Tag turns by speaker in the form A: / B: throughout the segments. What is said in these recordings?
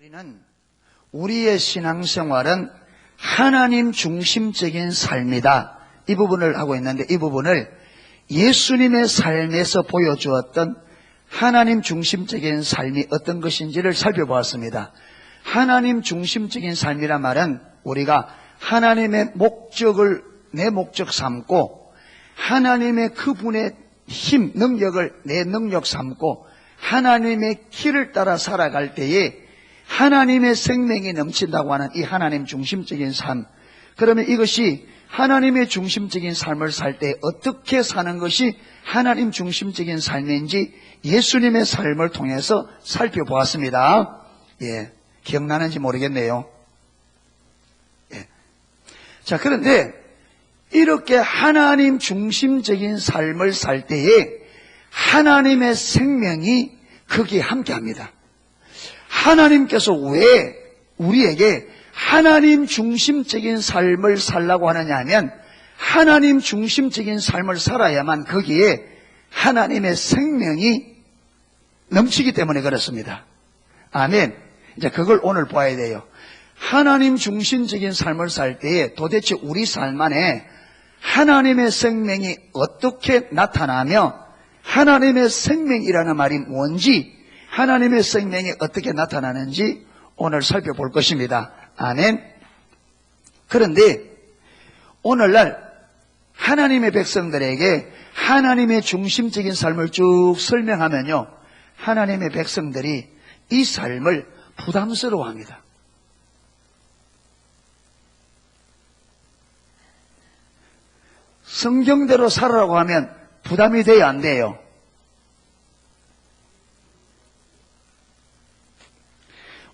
A: 우리는 우리의 신앙생활은 하나님 중심적인 삶이다. 이 부분을 하고 있는데 이 부분을 예수님의 삶에서 보여주었던 하나님 중심적인 삶이 어떤 것인지를 살펴보았습니다. 하나님 중심적인 삶이란 말은 우리가 하나님의 목적을 내 목적 삼고 하나님의 그분의 힘, 능력을 내 능력 삼고 하나님의 길을 따라 살아갈 때에 하나님의 생명이 넘친다고 하는 이 하나님 중심적인 삶. 그러면 이것이 하나님의 중심적인 삶을 살 때 어떻게 사는 것이 하나님 중심적인 삶인지 예수님의 삶을 통해서 살펴보았습니다. 예, 기억나는지 모르겠네요. 예. 자, 그런데 이렇게 하나님 중심적인 삶을 살 때에 하나님의 생명이 거기에 함께합니다. 하나님께서 왜 우리에게 하나님 중심적인 삶을 살라고 하느냐 하면 하나님 중심적인 삶을 살아야만 거기에 하나님의 생명이 넘치기 때문에 그렇습니다. 아멘. 이제 그걸 오늘 봐야 돼요. 하나님 중심적인 삶을 살 때에 도대체 우리 삶 안에 하나님의 생명이 어떻게 나타나며 하나님의 생명이라는 말이 뭔지 하나님의 생명이 어떻게 나타나는지 오늘 살펴볼 것입니다. 아멘. 그런데 오늘날 하나님의 백성들에게 하나님의 중심적인 삶을 쭉 설명하면요, 하나님의 백성들이 이 삶을 부담스러워합니다. 성경대로 살아라고 하면 부담이 돼야 안 돼요.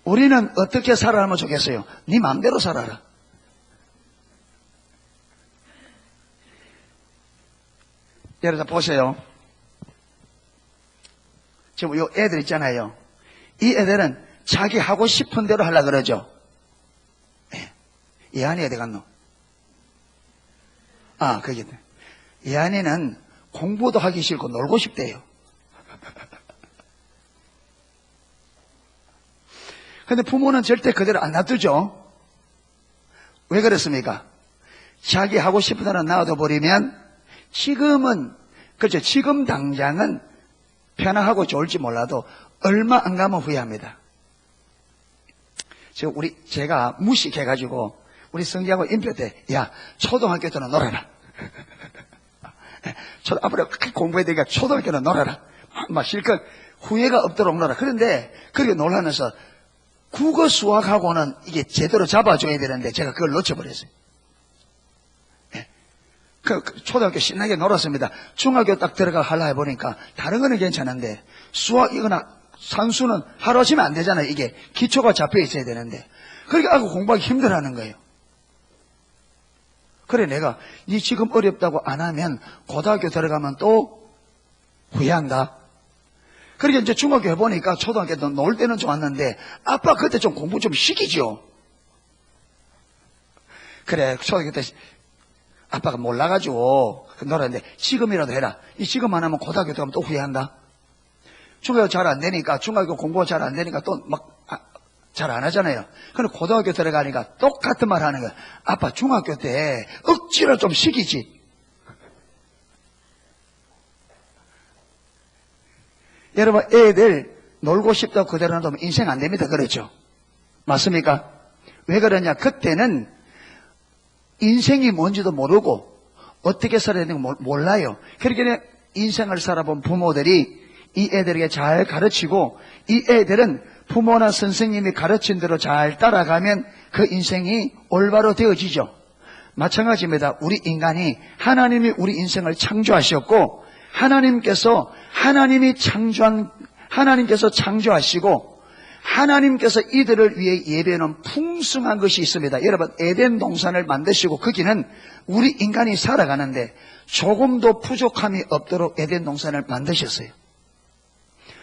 A: 우리는 어떻게 살아가면 좋겠어요? 네 마음대로 살아라. 여러분 보세요. 지금 요 애들 있잖아요. 이 애들은 자기 하고 싶은 대로 하려고 그러죠. 예한이 어디 갔노? 아, 거기 있네. 예한이는 공부도 하기 싫고 놀고 싶대요. 근데 부모는 절대 그대로 안 놔두죠. 왜 그렇습니까? 자기 하고 싶은 대로 놔둬버리면 지금은, 그렇죠. 지금 당장은 편하고 좋을지 몰라도 얼마 안 가면 후회합니다. 지금 제가 무식해가지고 우리 성기하고 인표 때, 야, 초등학교 때는 놀아라. 앞으로 공부해야 되니까 초등학교는 놀아라. 막 실컷 후회가 없도록 놀아. 그런데 그렇게 놀라면서 국어 수학하고는 이게 제대로 잡아줘야 되는데 제가 그걸 놓쳐버렸어요. 예. 초등학교 신나게 놀았습니다. 중학교 딱 들어가 하려 해보니까 다른 거는 괜찮은데 수학 이거나 산수는 하루 아침에 안 되잖아요. 이게 기초가 잡혀 있어야 되는데 그러니까 공부하기 힘들어하는 거예요. 그래 내가 니 지금 어렵다고 안 하면 고등학교 들어가면 또 후회한다. 그러니까 이제 중학교 해보니까 초등학교 때 놀 때는 좋았는데 아빠 그때 좀 공부 좀 시키죠. 그래 초등학교 때 아빠가 몰라가지고 놀았는데 지금이라도 해라. 이 지금 안 하면 고등학교 들어가면 또 후회한다. 중학교 잘 안 되니까 중학교 공부가 잘 안 되니까 또 막 잘 안 하잖아요. 그럼 고등학교 들어가니까 똑같은 말 하는 거야. 아빠 중학교 때 억지로 좀 시키지. 여러분 애들 놀고 싶다고 그대로 놔두면 인생 안 됩니다. 그렇죠? 맞습니까? 왜 그러냐? 그때는 인생이 뭔지도 모르고 어떻게 살아야 되는지 몰라요. 그러니까 인생을 살아본 부모들이 이 애들에게 잘 가르치고 이 애들은 부모나 선생님이 가르친 대로 잘 따라가면 그 인생이 올바로 되어지죠. 마찬가지입니다. 우리 인간이 하나님이 우리 인생을 창조하셨고 하나님께서 창조하시고 하나님께서 이들을 위해 예배하는 풍성한 것이 있습니다. 여러분 에덴 동산을 만드시고 거기는 우리 인간이 살아가는데 조금도 부족함이 없도록 에덴 동산을 만드셨어요.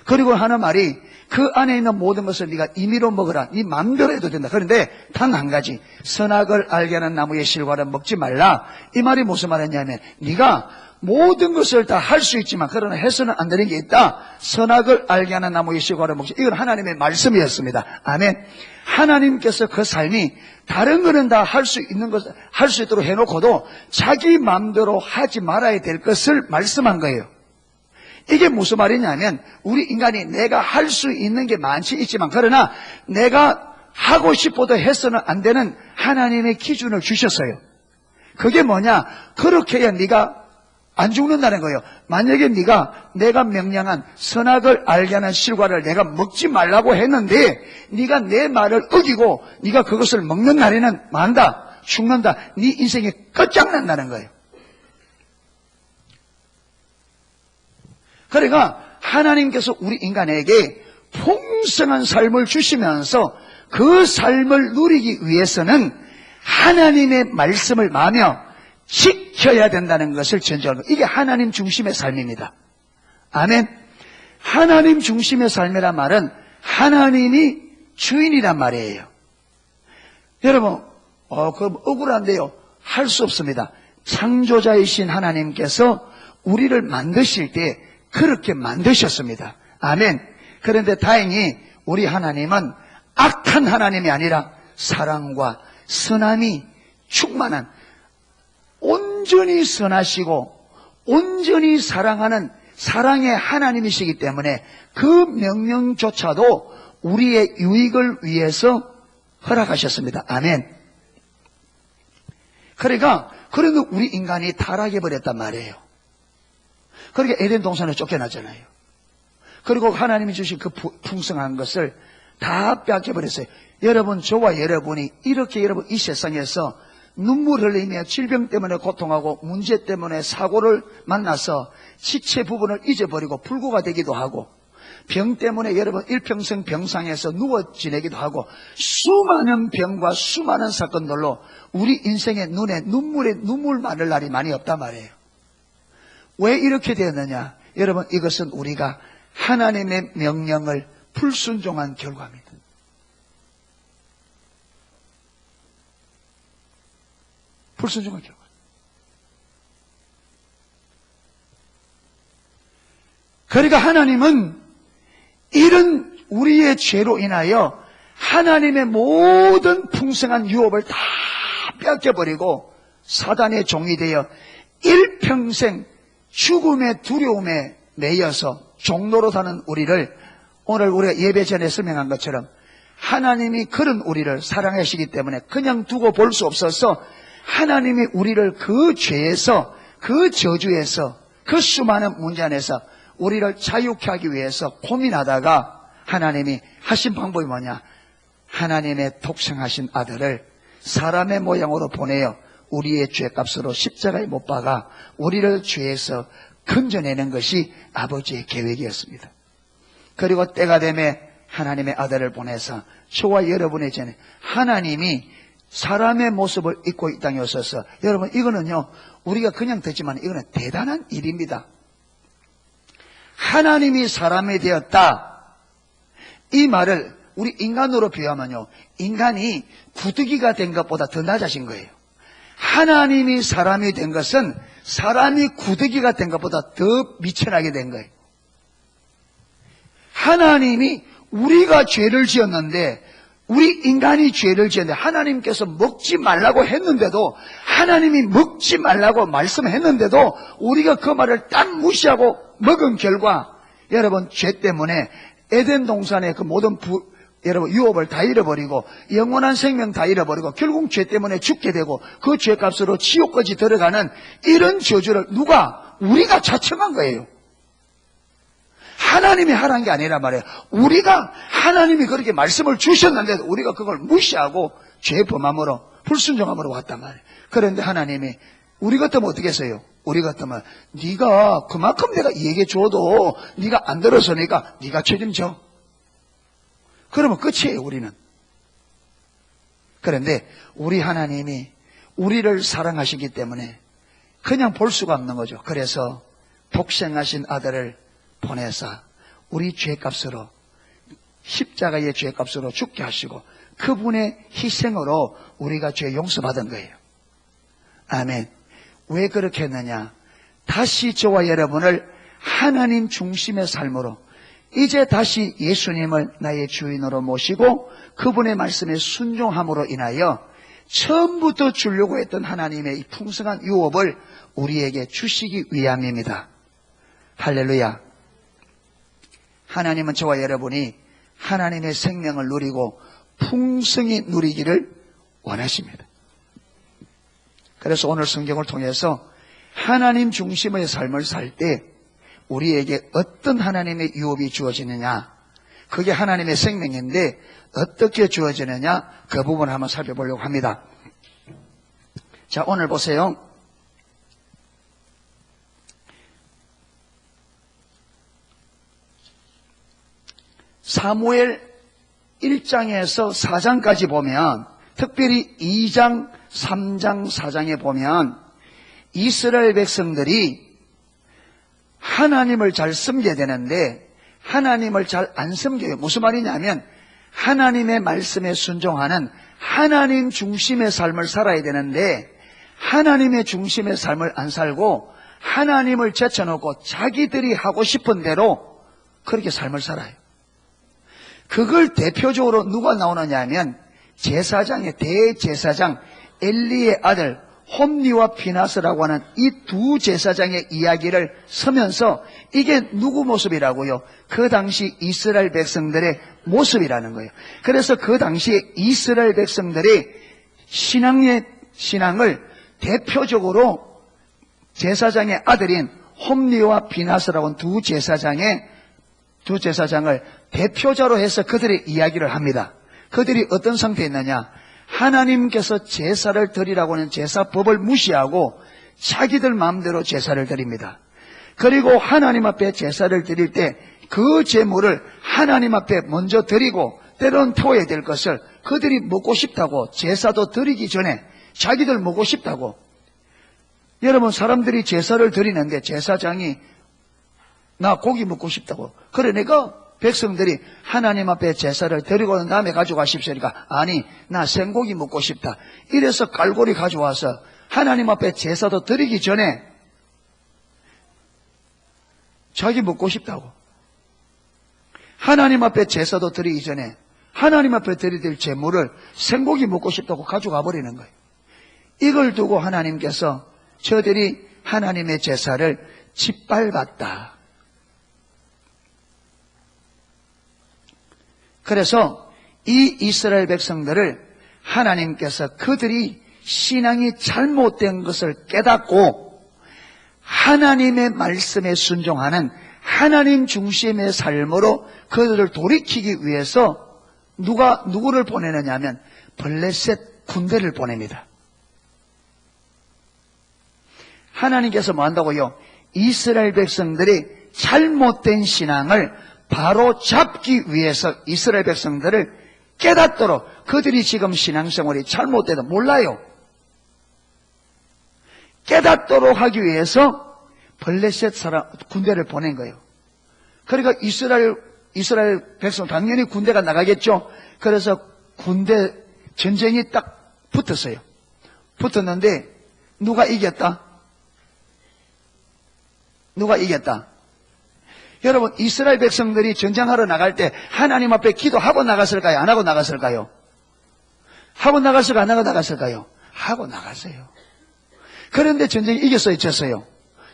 A: 그리고 하는 말이 그 안에 있는 모든 것을 네가 임의로 먹으라. 네 마음대로 해도 된다. 그런데 단 한 가지 선악을 알게 하는 나무의 실과는 먹지 말라. 이 말이 무슨 말이냐면 네가 모든 것을 다 할 수 있지만 그러나 해서는 안 되는 게 있다. 선악을 알게 하는 나무의 실과를 먹지. 이건 하나님의 말씀이었습니다. 아멘. 하나님께서 그 삶이 다른 거는 다 할 수 있는 것, 할 수 있도록 해놓고도 자기 마음대로 하지 말아야 될 것을 말씀한 거예요. 이게 무슨 말이냐면 우리 인간이 내가 할 수 있는 게 많지 있지만 그러나 내가 하고 싶어도 해서는 안 되는 하나님의 기준을 주셨어요. 그게 뭐냐? 그렇게 해야 네가 안 죽는다는 거예요. 만약에 내가 명령한 선악을 알게 하는 실과를 내가 먹지 말라고 했는데 네가 내 말을 어기고 네가 그것을 먹는 날에는 만다, 죽는다. 네 인생이 끝장난다는 거예요. 그러니까 하나님께서 우리 인간에게 풍성한 삶을 주시면서 그 삶을 누리기 위해서는 하나님의 말씀을 마며 지켜야 된다는 것을 전제하는 거예요. 이게 하나님 중심의 삶입니다. 아멘. 하나님 중심의 삶이란 말은 하나님이 주인이란 말이에요. 여러분, 그럼 억울한데요. 할 수 없습니다. 창조자이신 하나님께서 우리를 만드실 때 그렇게 만드셨습니다. 아멘. 그런데 다행히 우리 하나님은 악한 하나님이 아니라 사랑과 선함이 충만한 온전히 선하시고 온전히 사랑하는 사랑의 하나님이시기 때문에 그 명령조차도 우리의 유익을 위해서 허락하셨습니다. 아멘. 그러니까 그래도 우리 인간이 타락해버렸단 말이에요. 그러니까 에덴 동산에 쫓겨났잖아요. 그리고 하나님이 주신 그 풍성한 것을 다 빼앗겨버렸어요. 여러분, 저와 여러분이 이렇게 여러분 이 세상에서 눈물 흘리며 질병 때문에 고통하고 문제 때문에 사고를 만나서 지체 부분을 잊어버리고 불구가 되기도 하고 병 때문에 여러분 일평생 병상에서 누워 지내기도 하고 수많은 병과 수많은 사건들로 우리 인생의 눈에 눈물 마를 날이 많이 없단 말이에요. 왜 이렇게 되었느냐? 여러분, 이것은 우리가 하나님의 명령을 불순종한 결과입니다. 불순종한 결과. 그러니까 하나님은 이런 우리의 죄로 인하여 하나님의 모든 풍성한 유업을 다 뺏겨버리고 사단의 종이 되어 일평생 죽음의 두려움에 매여서 종로로 사는 우리를 오늘 우리가 예배 전에 설명한 것처럼 하나님이 그런 우리를 사랑하시기 때문에 그냥 두고 볼 수 없어서 하나님이 우리를 그 죄에서 그 저주에서 그 수많은 문제 안에서 우리를 자유케 하기 위해서 고민하다가 하나님이 하신 방법이 뭐냐? 하나님의 독생하신 아들을 사람의 모양으로 보내어 우리의 죄값으로 십자가에 못 박아 우리를 죄에서 건져내는 것이 아버지의 계획이었습니다. 그리고 때가 되면 하나님의 아들을 보내서 저와 여러분의 전에 하나님이 사람의 모습을 입고 이 땅에 오셔서 여러분 이거는요 우리가 그냥 듣지만 이거는 대단한 일입니다. 하나님이 사람이 되었다. 이 말을 우리 인간으로 비유하면요 인간이 구더기가 된 것보다 더 낮아진 거예요. 하나님이 사람이 된 것은 사람이 구더기가 된 것보다 더 미천하게 된 거예요. 하나님이 우리가 죄를 지었는데 우리 인간이 죄를 지었는데 하나님께서 먹지 말라고 했는데도 하나님이 먹지 말라고 말씀했는데도 우리가 그 말을 딱 무시하고 먹은 결과 여러분 죄 때문에 에덴 동산의 그 모든 여러분 유업을 다 잃어버리고 영원한 생명 다 잃어버리고 결국 죄 때문에 죽게 되고 그 죄값으로 지옥까지 들어가는 이런 저주를 누가? 우리가 자청한 거예요. 하나님이 하라는 게 아니란 말이에요. 우리가 하나님이 그렇게 말씀을 주셨는데도 우리가 그걸 무시하고 죄범함으로 불순종함으로 왔단 말이에요. 그런데 하나님이 우리 같으면 어떻게 했어요? 우리 같으면 네가 그만큼 내가 얘기해 줘도 네가 안 들어서니까 네가 책임져. 그러면 끝이에요 우리는. 그런데 우리 하나님이 우리를 사랑하시기 때문에 그냥 볼 수가 없는 거죠. 그래서 독생하신 아들을 보내서 우리 죄값으로 십자가의 죄값으로 죽게 하시고 그분의 희생으로 우리가 죄 용서받은 거예요. 아멘. 왜 그렇게 했느냐? 다시 저와 여러분을 하나님 중심의 삶으로, 이제 다시 예수님을 나의 주인으로 모시고 그분의 말씀에 순종함으로 인하여 처음부터 주려고 했던 하나님의 이 풍성한 유업을 우리에게 주시기 위함입니다. 할렐루야. 하나님은 저와 여러분이 하나님의 생명을 누리고 풍성히 누리기를 원하십니다. 그래서 오늘 성경을 통해서 하나님 중심의 삶을 살 때 우리에게 어떤 하나님의 유업이 주어지느냐, 그게 하나님의 생명인데 어떻게 주어지느냐, 그 부분을 한번 살펴보려고 합니다. 자, 오늘 보세요. 사무엘 1장에서 4장까지 보면, 특별히 2장, 3장, 4장에 보면 이스라엘 백성들이 하나님을 잘 섬겨야 되는데 하나님을 잘 안 섬겨요. 무슨 말이냐면 하나님의 말씀에 순종하는 하나님 중심의 삶을 살아야 되는데 하나님의 중심의 삶을 안 살고 하나님을 제쳐놓고 자기들이 하고 싶은 대로 그렇게 삶을 살아요. 그걸 대표적으로 누가 나오느냐 하면 제사장의 대제사장 엘리의 아들 홈리와 피나스라고 하는 이 두 제사장의 이야기를 서면서 이게 누구 모습이라고요? 그 당시 이스라엘 백성들의 모습이라는 거예요. 그래서 그 당시에 이스라엘 백성들의 신앙을 대표적으로 제사장의 아들인 홈리와 피나스라고 하는 두 제사장을 대표자로 해서 그들의 이야기를 합니다. 그들이 어떤 상태에 있느냐? 하나님께서 제사를 드리라고 하는 제사법을 무시하고 자기들 마음대로 제사를 드립니다. 그리고 하나님 앞에 제사를 드릴 때 그 제물을 하나님 앞에 먼저 드리고 때로는 태워야 될 것을 그들이 먹고 싶다고, 제사도 드리기 전에 자기들 먹고 싶다고. 여러분, 사람들이 제사를 드리는데 제사장이 나 고기 먹고 싶다고. 그러니까 백성들이 하나님 앞에 제사를 드리고 난 다음에 가져가십시오니까 아니, 나 생고기 먹고 싶다. 이래서 갈고리 가져와서 하나님 앞에 제사도 드리기 전에 자기 먹고 싶다고. 하나님 앞에 제사도 드리기 전에 하나님 앞에 드릴 제물을 생고기 먹고 싶다고 가져가 버리는 거예요. 이걸 두고 하나님께서 저들이 하나님의 제사를 짓밟았다. 그래서 이 이스라엘 백성들을 하나님께서 그들이 신앙이 잘못된 것을 깨닫고 하나님의 말씀에 순종하는 하나님 중심의 삶으로 그들을 돌이키기 위해서 누구를 보내느냐 하면 블레셋 군대를 보냅니다. 하나님께서 뭐 한다고요? 이스라엘 백성들이 잘못된 신앙을 바로 잡기 위해서 이스라엘 백성들을 깨닫도록, 그들이 지금 신앙생활이 잘못돼도 몰라요. 깨닫도록 하기 위해서 블레셋 군대를 보낸 거예요. 그러니까 이스라엘 백성 당연히 군대가 나가겠죠. 그래서 군대 전쟁이 딱 붙었어요. 붙었는데 누가 이겼다? 누가 이겼다? 여러분, 이스라엘 백성들이 전쟁하러 나갈 때 하나님 앞에 기도하고 나갔을까요? 안 하고 나갔을까요? 하고 나갔을까요? 안 하고 나갔을까요? 하고 나갔어요. 그런데 전쟁이 이겼어요? 졌어요?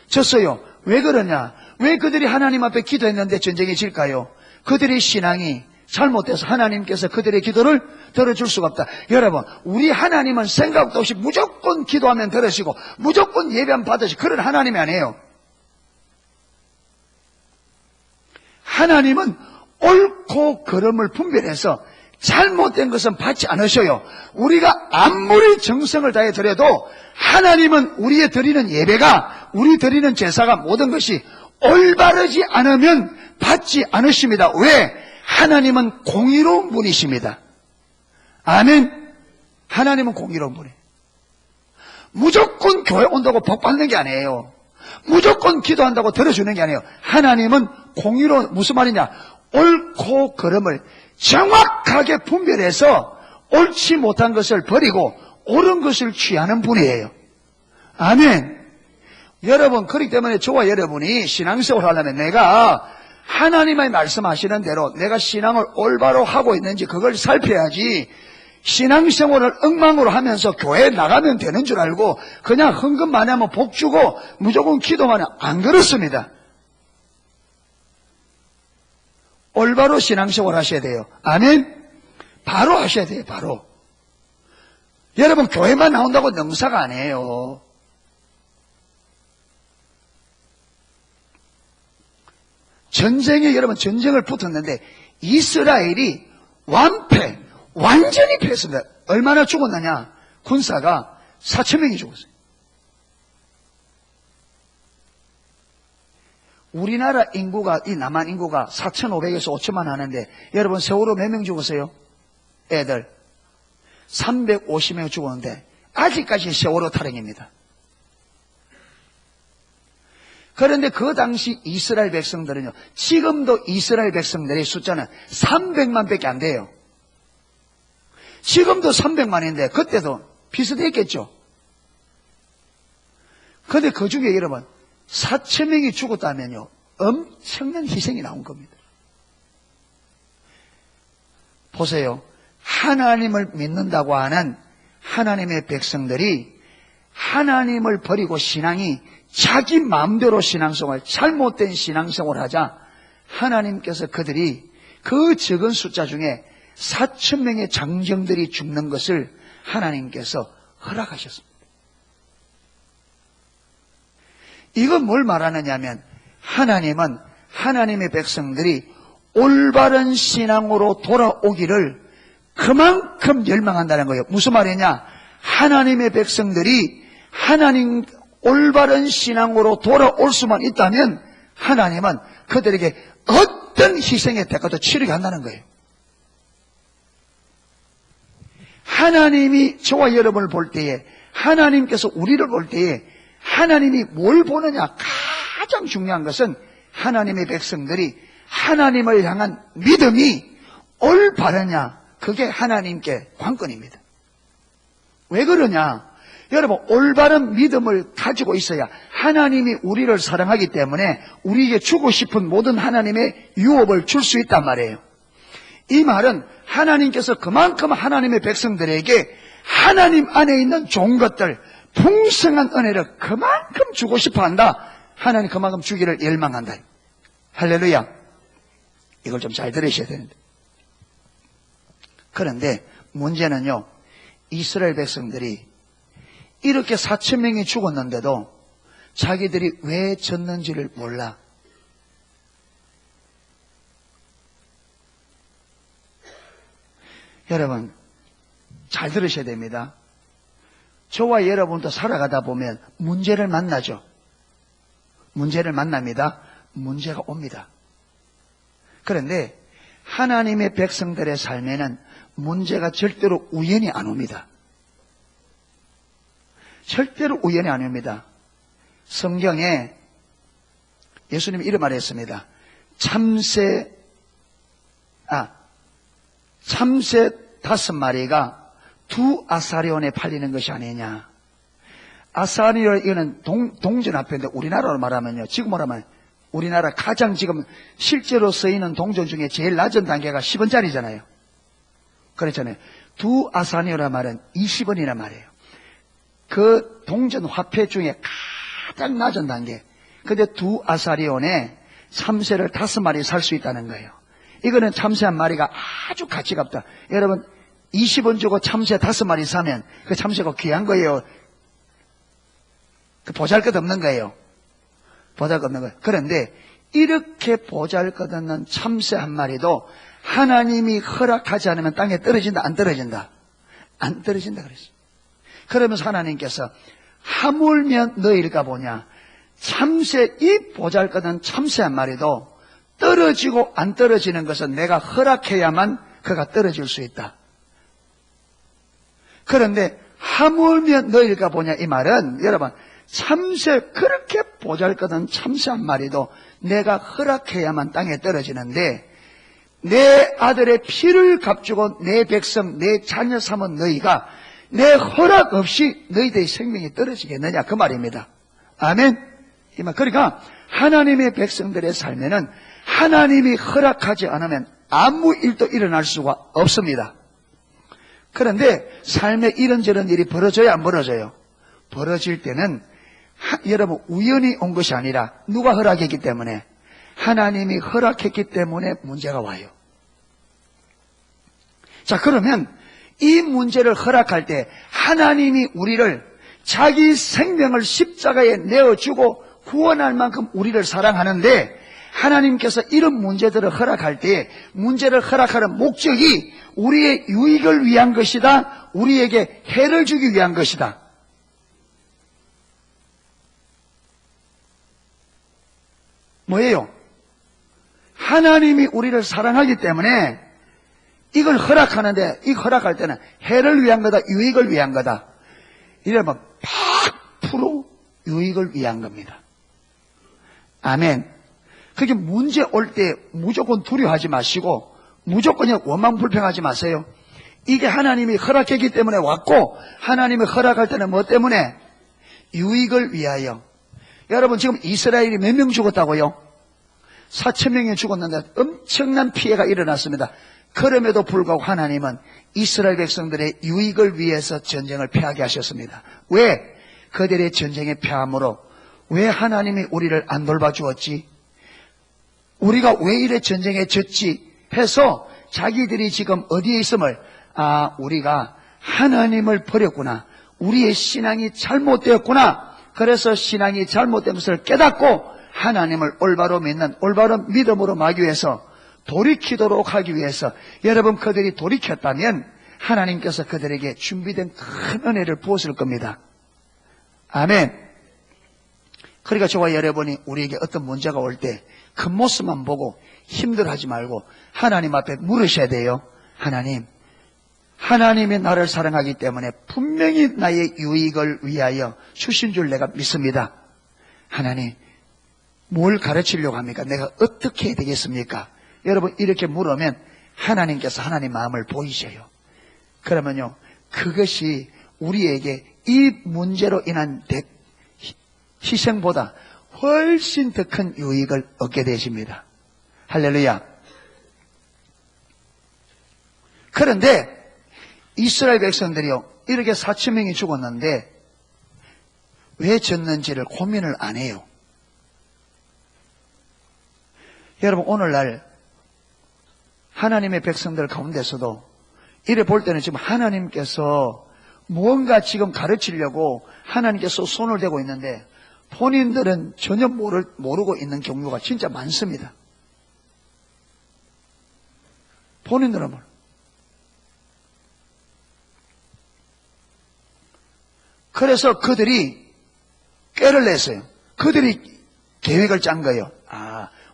A: 졌어요. 왜 그러냐? 왜 그들이 하나님 앞에 기도했는데 전쟁이 질까요? 그들의 신앙이 잘못돼서 하나님께서 그들의 기도를 들어줄 수가 없다. 여러분, 우리 하나님은 생각도 없이 무조건 기도하면 들으시고 무조건 예배하면 받으시고 그런 하나님이 아니에요. 하나님은 옳고 그름을 분별해서 잘못된 것은 받지 않으셔요. 우리가 아무리 정성을 다해 드려도 하나님은 우리의 드리는 예배가, 우리 드리는 제사가 모든 것이 올바르지 않으면 받지 않으십니다. 왜? 하나님은 공의로운 분이십니다. 아멘. 하나님은 공의로운 분이에요. 무조건 교회 온다고 복 받는 게 아니에요. 무조건 기도한다고 들어주는 게 아니에요. 하나님은 공의로운, 무슨 말이냐? 옳고 그름을 정확하게 분별해서 옳지 못한 것을 버리고 옳은 것을 취하는 분이에요. 아멘. 여러분, 그렇기 때문에 저와 여러분이 신앙생활을 하려면 내가 하나님의 말씀하시는 대로 내가 신앙을 올바로 하고 있는지 그걸 살펴야지, 신앙생활을 엉망으로 하면서 교회에 나가면 되는 줄 알고 그냥 헌금 많이 하면 복 주고 무조건 기도만 하면 안 그렇습니다. 올바로 신앙생활 하셔야 돼요. 아멘? 바로 하셔야 돼요. 바로. 여러분, 교회만 나온다고 능사가 아니에요. 전쟁에, 여러분, 전쟁을 붙었는데 이스라엘이 완전히 패했습니다. 얼마나 죽었느냐? 군사가 4,000명이 죽었어요. 우리나라 인구가, 이 남한 인구가 4,500에서 5천만 하는데, 여러분, 세월호 몇 명 죽었어요? 애들. 350명 죽었는데, 아직까지 세월호 타령입니다. 그런데 그 당시 이스라엘 백성들은요, 지금도 이스라엘 백성들의 숫자는 300만 밖에 안 돼요. 지금도 300만인데, 그때도 비슷했겠죠. 그런데 그 중에 여러분, 4,000명이 죽었다면요, 엄청난 희생이 나온 겁니다. 보세요. 하나님을 믿는다고 하는 하나님의 백성들이 하나님을 버리고 신앙이 자기 마음대로 신앙생활, 잘못된 신앙생활을 하자 하나님께서 그들이 그 적은 숫자 중에 4,000명의 장정들이 죽는 것을 하나님께서 허락하셨습니다. 이건 뭘 말하느냐 하면, 하나님은 하나님의 백성들이 올바른 신앙으로 돌아오기를 그만큼 열망한다는 거예요. 무슨 말이냐? 하나님의 백성들이 하나님 올바른 신앙으로 돌아올 수만 있다면 하나님은 그들에게 어떤 희생의 대가도 치르게 한다는 거예요. 하나님이 저와 여러분을 볼 때에, 하나님께서 우리를 볼 때에 하나님이 뭘 보느냐? 가장 중요한 것은 하나님의 백성들이 하나님을 향한 믿음이 올바르냐? 그게 하나님께 관건입니다. 왜 그러냐? 여러분, 올바른 믿음을 가지고 있어야 하나님이 우리를 사랑하기 때문에 우리에게 주고 싶은 모든 하나님의 유업을 줄 수 있단 말이에요. 이 말은 하나님께서 그만큼 하나님의 백성들에게 하나님 안에 있는 좋은 것들, 풍성한 은혜를 그만큼 주고 싶어 한다. 하나님 그만큼 주기를 열망한다. 할렐루야. 이걸 좀 잘 들으셔야 되는데. 그런데 문제는요, 이스라엘 백성들이 이렇게 4,000명이 죽었는데도 자기들이 왜 졌는지를 몰라. 여러분, 잘 들으셔야 됩니다. 저와 여러분도 살아가다 보면 문제를 만나죠. 문제를 만납니다. 문제가 옵니다. 그런데 하나님의 백성들의 삶에는 문제가 절대로 우연히 안 옵니다. 절대로 우연히 안 옵니다. 성경에 예수님이 이런 말을 했습니다. 참새 5마리가 2아사리온에 팔리는 것이 아니냐. 아사리온, 이거는 동전 화폐인데 우리나라로 말하면요, 지금 말하면 우리나라 가장 지금 실제로 쓰이는 동전 중에 제일 낮은 단계가 10원짜리잖아요. 그렇잖아요. 2아사리온이라는 말은 20원이란 말이에요. 그 동전 화폐 중에 가장 낮은 단계. 근데 2아사리온에 참새를 5마리 살 수 있다는 거예요. 이거는 참새 한 마리가 아주 가치가 없다. 여러분, 20원 주고 참새 5마리 사면 그 참새가 귀한 거예요? 그 보잘것없는 거예요? 보잘것없는 거예요. 그런데 이렇게 보잘것없는 참새 한 마리도 하나님이 허락하지 않으면 땅에 떨어진다, 안 떨어진다? 안 떨어진다 그랬어요. 그러면서 하나님께서 하물며 너희일까 보냐, 참새, 이 보잘것없는 참새 한 마리도 떨어지고 안 떨어지는 것은 내가 허락해야만 그가 떨어질 수 있다. 그런데 하물며 너희일까 보냐, 이 말은 여러분, 참새, 그렇게 보잘것없는 참새 한 마리도 내가 허락해야만 땅에 떨어지는데, 내 아들의 피를 값주고 내 백성, 내 자녀 삼은 너희가 내 허락 없이 너희들의 생명이 떨어지겠느냐, 그 말입니다. 아멘. 그러니까 하나님의 백성들의 삶에는 하나님이 허락하지 않으면 아무 일도 일어날 수가 없습니다. 그런데 삶에 이런저런 일이 벌어져야 안 벌어져요? 벌어질 때는 여러분 우연히 온 것이 아니라 누가 허락했기 때문에, 하나님이 허락했기 때문에 문제가 와요. 자, 그러면 이 문제를 허락할 때 하나님이 우리를 자기 생명을 십자가에 내어주고 구원할 만큼 우리를 사랑하는데, 하나님께서 이런 문제들을 허락할 때 문제를 허락하는 목적이 우리의 유익을 위한 것이다, 우리에게 해를 주기 위한 것이다. 뭐예요? 하나님이 우리를 사랑하기 때문에 이걸 허락하는데, 이 허락할 때는 해를 위한 거다, 유익을 위한 거다. 이러면 100% 유익을 위한 겁니다. 아멘. 그게 문제 올 때 무조건 두려워하지 마시고, 무조건 원망불평하지 마세요. 이게 하나님이 허락했기 때문에 왔고, 하나님이 허락할 때는 뭐 때문에? 유익을 위하여. 여러분, 지금 이스라엘이 몇 명 죽었다고요? 4,000명이 죽었는데 엄청난 피해가 일어났습니다. 그럼에도 불구하고 하나님은 이스라엘 백성들의 유익을 위해서 전쟁을 패하게 하셨습니다. 왜? 그들의 전쟁에 패함으로 왜 하나님이 우리를 안 돌봐주었지? 우리가 왜 이래 전쟁에 졌지? 해서 자기들이 지금 어디에 있음을, 우리가 하나님을 버렸구나, 우리의 신앙이 잘못되었구나, 그래서 신앙이 잘못된 것을 깨닫고 하나님을 올바로 믿는, 올바른 믿음으로 마기 위해서, 돌이키도록 하기 위해서, 여러분 그들이 돌이켰다면 하나님께서 그들에게 준비된 큰 은혜를 부었을 겁니다. 아멘. 그러니까 저와 여러분이 우리에게 어떤 문제가 올 때 큰 모습만 보고 힘들어하지 말고 하나님 앞에 물으셔야 돼요. 하나님, 하나님이 나를 사랑하기 때문에 분명히 나의 유익을 위하여 주신 줄 내가 믿습니다. 하나님, 뭘 가르치려고 합니까? 내가 어떻게 해야 되겠습니까? 여러분 이렇게 물으면 하나님께서 하나님 마음을 보이셔요. 그러면요, 그것이 우리에게 이 문제로 인한 희생보다 훨씬 더 큰 유익을 얻게 되십니다. 할렐루야. 그런데 이스라엘 백성들이요, 이렇게 4,000명이 죽었는데 왜 졌는지를 고민을 안 해요. 여러분 오늘날 하나님의 백성들 가운데서도 이래 볼 때는 지금 하나님께서 무언가 지금 가르치려고 하나님께서 손을 대고 있는데 본인들은 전혀 모르고 있는 경우가 진짜 많습니다. 본인들은 모르. 그래서 그들이 꾀를 냈어요. 그들이 계획을 짠 거예요.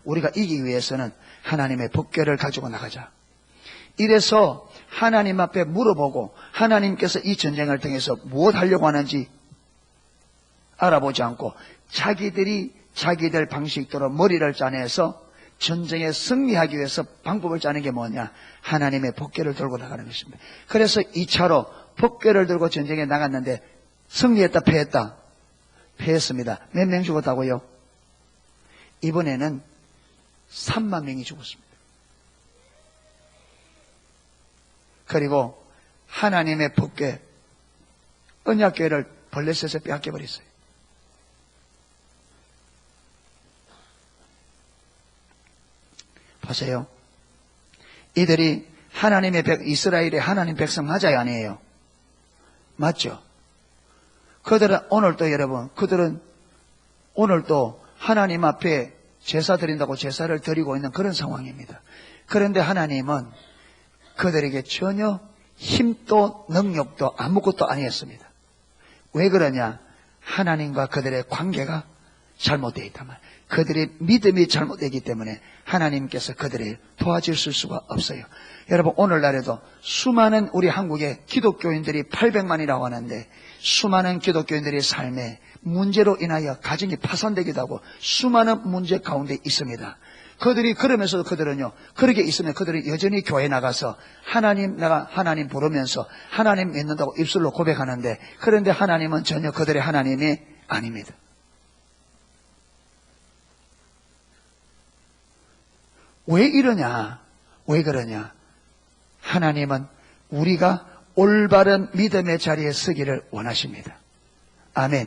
A: 우리가 이기기 위해서는 하나님의 법궤를 가지고 나가자. 이래서 하나님 앞에 물어보고 하나님께서 이 전쟁을 통해서 무엇 하려고 하는지 알아보지 않고 자기들이 자기들 방식대로 머리를 짜내서 전쟁에 승리하기 위해서 방법을 짜는 게 뭐냐? 하나님의 법궤를 들고 나가는 것입니다. 그래서 2차로 법궤를 들고 전쟁에 나갔는데 승리했다, 패했다? 패했습니다. 몇 명 죽었다고요? 이번에는 3만 명이 죽었습니다. 그리고 하나님의 법궤, 언약궤를 블레셋에 빼앗겨버렸어요. 보세요. 이들이 하나님의 이스라엘의 하나님 백성 맞아요, 아니에요? 맞죠? 그들은 오늘도 여러분, 그들은 오늘도 하나님 앞에 제사 드린다고 제사를 드리고 있는 그런 상황입니다. 그런데 하나님은 그들에게 전혀 힘도 능력도 아무것도 아니었습니다. 왜 그러냐? 하나님과 그들의 관계가 잘못되어 있단 말이에요. 그들의 믿음이 잘못되기 때문에 하나님께서 그들을 도와주실 수가 없어요. 여러분 오늘날에도 수많은 우리 한국의 기독교인들이 800만이라고 하는데 수많은 기독교인들의 삶에 문제로 인하여 가정이 파산되기도 하고 수많은 문제 가운데 있습니다. 그들이 그러면서도 그들은요, 그렇게 있으면 그들이 여전히 교회 나가서 내가 하나님 부르면서 하나님 믿는다고 입술로 고백하는데, 그런데 하나님은 전혀 그들의 하나님이 아닙니다. 왜 이러냐? 왜 그러냐? 하나님은 우리가 올바른 믿음의 자리에 서기를 원하십니다. 아멘.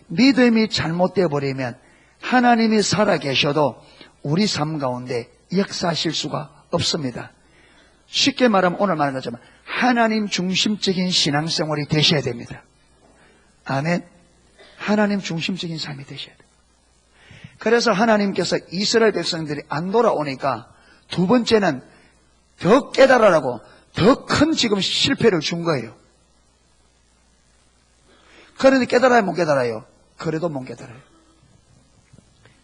A: 믿음이 잘못되어 버리면 하나님이 살아계셔도 우리 삶 가운데 역사하실 수가 없습니다. 쉽게 말하면 오늘 말한 것처럼 하나님 중심적인 신앙생활이 되셔야 됩니다. 아멘. 하나님 중심적인 삶이 되셔야 돼요. 그래서 하나님께서 이스라엘 백성들이 안 돌아오니까 두 번째는 더 깨달으라고 더 큰 지금 실패를 준 거예요. 그런데 깨달아요, 못 깨달아요? 그래도 못 깨달아요.